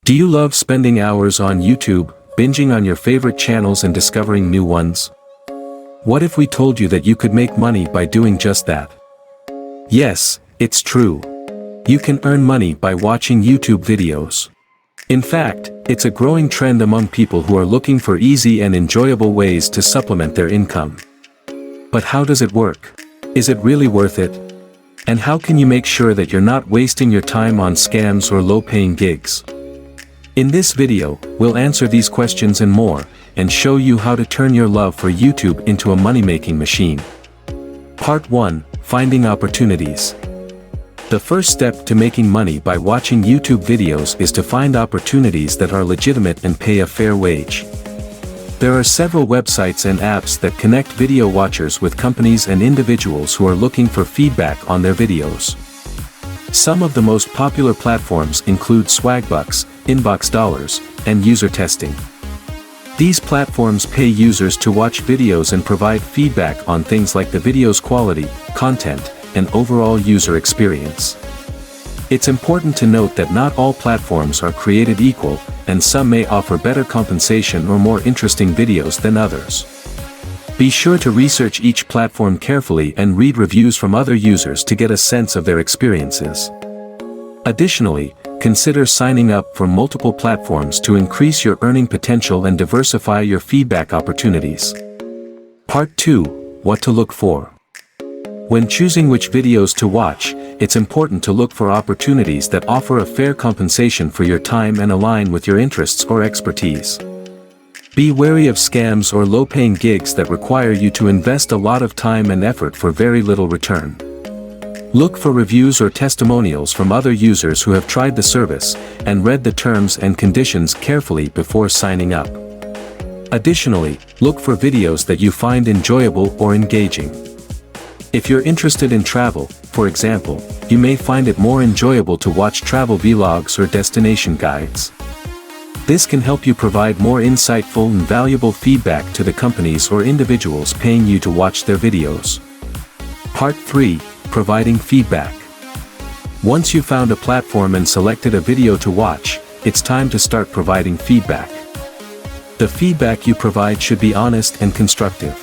Do you love spending hours on YouTube, binging on your favorite channels and discovering new ones? What if we told you that you could make money by doing just that? Yes, it's true. You can earn money by watching YouTube videos. In fact, it's a growing trend among people who are looking for easy and enjoyable ways to supplement their income. But how does it work? Is it really worth it? And how can you make sure that you're not wasting your time on scams or low-paying gigs? In this video, we'll answer these questions and more, and show you how to turn your love for YouTube into a money-making machine. Part 1. Finding opportunities. The first step to making money by watching YouTube videos is to find opportunities that are legitimate and pay a fair wage. There are several websites and apps that connect video watchers with companies and individuals who are looking for feedback on their videos. Some of the most popular platforms include Swagbucks, Inbox Dollars, and User Testing. These platforms pay users to watch videos and provide feedback on things like the video's quality, content, and overall user experience. It's important to note that not all platforms are created equal, and some may offer better compensation or more interesting videos than others. Be sure to research each platform carefully and read reviews from other users to get a sense of their experiences. Additionally, consider signing up for multiple platforms to increase your earning potential and diversify your feedback opportunities. Part 2. What to look for. When choosing which videos to watch, it's important to look for opportunities that offer a fair compensation for your time and align with your interests or expertise. Be wary of scams or low-paying gigs that require you to invest a lot of time and effort for very little return. Look for reviews or testimonials from other users who have tried the service, and read the terms and conditions carefully before signing up. Additionally, look for videos that you find enjoyable or engaging. If you're interested in travel, for example, you may find it more enjoyable to watch travel vlogs or destination guides. This can help you provide more insightful and valuable feedback to the companies or individuals paying you to watch their videos. Part 3. Providing feedback. Once you've found a platform and selected a video to watch, it's time to start providing feedback. The feedback you provide should be honest and constructive.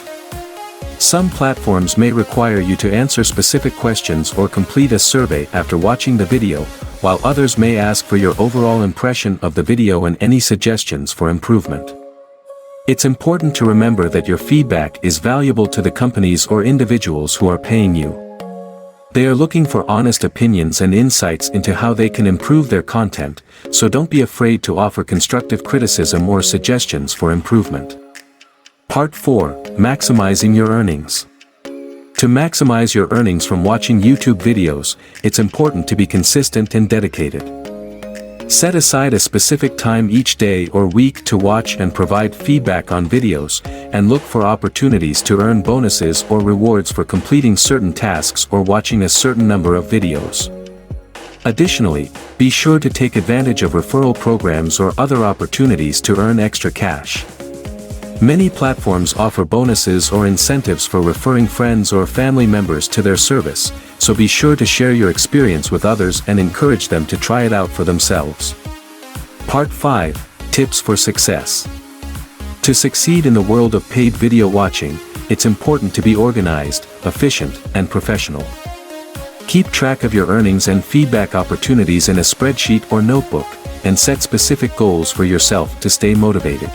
Some platforms may require you to answer specific questions or complete a survey after watching the video, while others may ask for your overall impression of the video and any suggestions for improvement. It's important to remember that your feedback is valuable to the companies or individuals who are paying you. They are looking for honest opinions and insights into how they can improve their content, so don't be afraid to offer constructive criticism or suggestions for improvement. Part 4. Maximizing your earnings. To maximize your earnings from watching YouTube videos, it's important to be consistent and dedicated. Set aside a specific time each day or week to watch and provide feedback on videos, and look for opportunities to earn bonuses or rewards for completing certain tasks or watching a certain number of videos. Additionally, be sure to take advantage of referral programs or other opportunities to earn extra cash. Many platforms offer bonuses or incentives for referring friends or family members to their service, so be sure to share your experience with others and encourage them to try it out for themselves. Part 5. Tips for success. To succeed in the world of paid video watching, it's important to be organized, efficient, and professional. Keep track of your earnings and feedback opportunities in a spreadsheet or notebook, and set specific goals for yourself to stay motivated.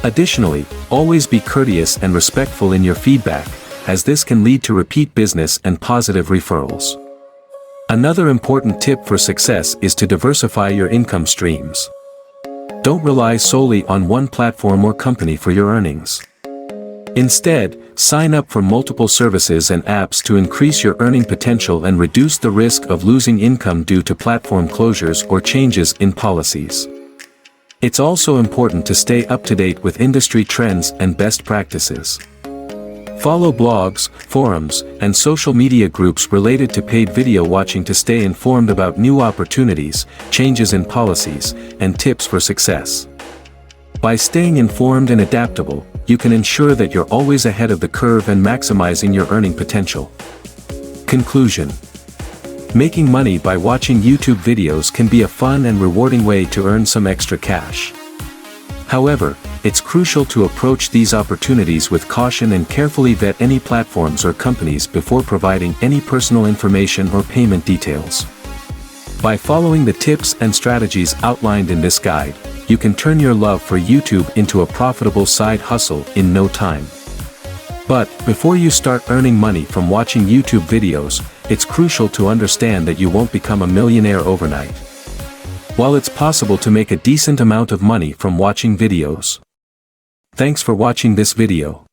Additionally, always be courteous and respectful in your feedback, as this can lead to repeat business and positive referrals. Another important tip for success is to diversify your income streams. Don't rely solely on one platform or company for your earnings. Instead, sign up for multiple services and apps to increase your earning potential and reduce the risk of losing income due to platform closures or changes in policies. It's also important to stay up to date with industry trends and best practices. Follow blogs, forums, and social media groups related to paid video watching to stay informed about new opportunities, changes in policies, and tips for success. By staying informed and adaptable, you can ensure that you're always ahead of the curve and maximizing your earning potential. Conclusion. Making money by watching YouTube videos can be a fun and rewarding way to earn some extra cash. However, it's crucial to approach these opportunities with caution and carefully vet any platforms or companies before providing any personal information or payment details. By following the tips and strategies outlined in this guide, you can turn your love for YouTube into a profitable side hustle in no time. But, before you start earning money from watching YouTube videos, it's crucial to understand that you won't become a millionaire overnight. While it's possible to make a decent amount of money from watching videos. Thanks for watching this video.